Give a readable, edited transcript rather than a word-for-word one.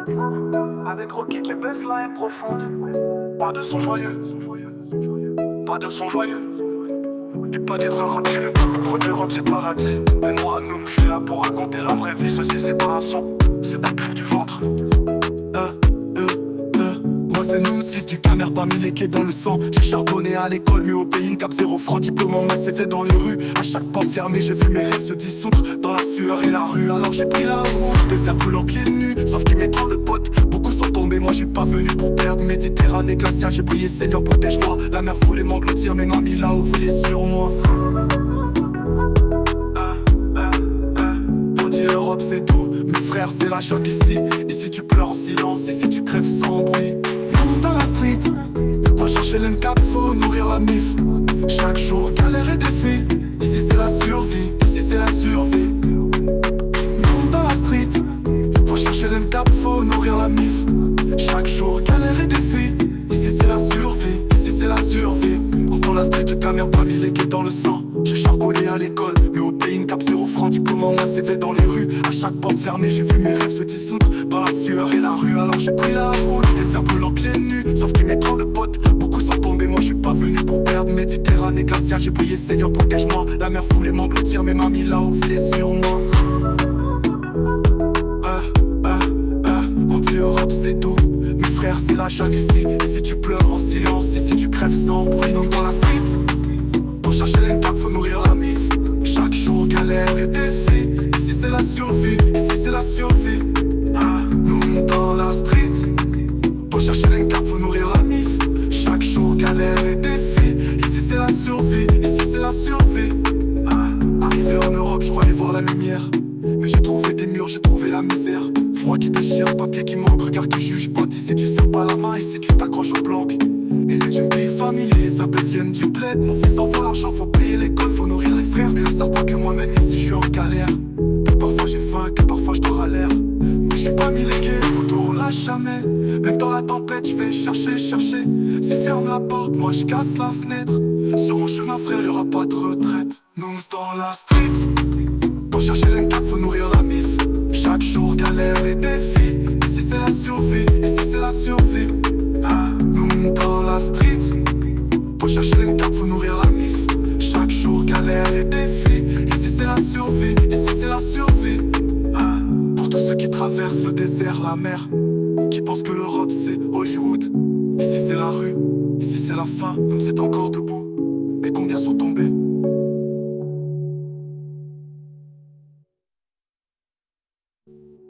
Avec Rocky qui baisse la haine profonde. Pas de son joyeux, pas de son joyeux. Et pas d'être rentier, l'Europe c'est paradis. Mais moi, nous, je suis là pour raconter la vraie vie. Ceci c'est pas un son, c'est pas plus du ventre. Moi c'est Nooms, fils du Camer, parmi les quais dans le sang. J'ai charbonné à l'école, mais au pays, une cap 0 francs. Diplôme en masse fait dans les rues. À chaque porte fermée, j'ai vu mes rêves se dissoudre dans la sueur et la rue. Alors j'ai pris la route, désert brûlant pieds nus. Sauf qu'il m'est trop de potes, beaucoup sont tombés. Moi j'ai pas venu pour perdre. Méditerranée glaciale, j'ai prié Seigneur, protège-moi. La mer voulait m'engloutir, mais mamie l'a oublié sur moi. Maudit Europe c'est tout, mes frères c'est la jungle ici. Ici tu pleures en silence, ici tu crèves sans bruit. Dans la street, va chercher l'M4, faut nourrir la mif. Chaque jour galère et défi. Ici c'est la survie, ici c'est la survie. Dans la street, va chercher l'M4, faut nourrir la mif. Chaque jour galère et défi. Ici c'est la survie, ici c'est la survie. Dans la street, le Camer parmi les quais dans le sang. J'ai charbonné à l'école, mais au pays une cap 0 francs. Diplôme en masse fait dans les rues. À chaque porte fermée, j'ai vu mes rêves se dissoudre dans la sueur et la rue. Alors j'ai pris la route, des herbes brûlant pieds nus. Sauf qu'il m'est trop de potes, beaucoup sont tombés. Moi je suis pas venu pour perdre. Méditerranée glaciale, j'ai prié Seigneur, protège-moi. La mer voulait m'engloutir, mais mamie l'a oublié sur moi. On dit Europe c'est tout, mes frères c'est la jungle ici. Ici tu pleures en silence, ici tu crèves sans bruit. Donc dans la street, pour chercher l'impact faut nourrir la mif. Chaque jour galère et défi. Ici c'est la survie, ici c'est la survie. Nous dans la street, pour chercher l'impact faut nourrir la mif. Chaque jour galère et défi. Ici c'est la survie, ici c'est la survie. Arrivé en Europe, je croyais voir la lumière, mais j'ai trouvé des murs, j'ai trouvé la misère. Froid qui déchire, papier qui manque, regard qui juge. Pote, ici tu serres pas la main, ici tu t'accroches au planque. Il est d'une pays familier, ça peut viennent du bled. Mon fils envoie l'argent, faut payer l'école, faut nourrir les frères. Mais ils savent pas que moi-même ici je suis en galère. Que parfois j'ai faim, que parfois je dors à l'air. Mais j'ai pas mis les quais, poteau on lâche jamais. Même dans la tempête, je vais chercher. S'ils ferment la porte, moi je casse la fenêtre. Sur mon chemin frère, y'aura pas de retraite. Nous dans la street, pour chercher l'M4 faut nourrir la mif. Chaque jour galère et défi. Ici c'est la survie, ici c'est la survie. Nous dans la street, pour chercher l'M4 faut nourrir la mif. Chaque jour galère et défi. Ici c'est la survie, ici c'est la survie. Pour tous ceux qui traversent le désert, la mer, qui pensent que l'Europe c'est Hollywood. Ici c'est la rue, ici c'est la fin, même c'est encore debout. Mais combien sont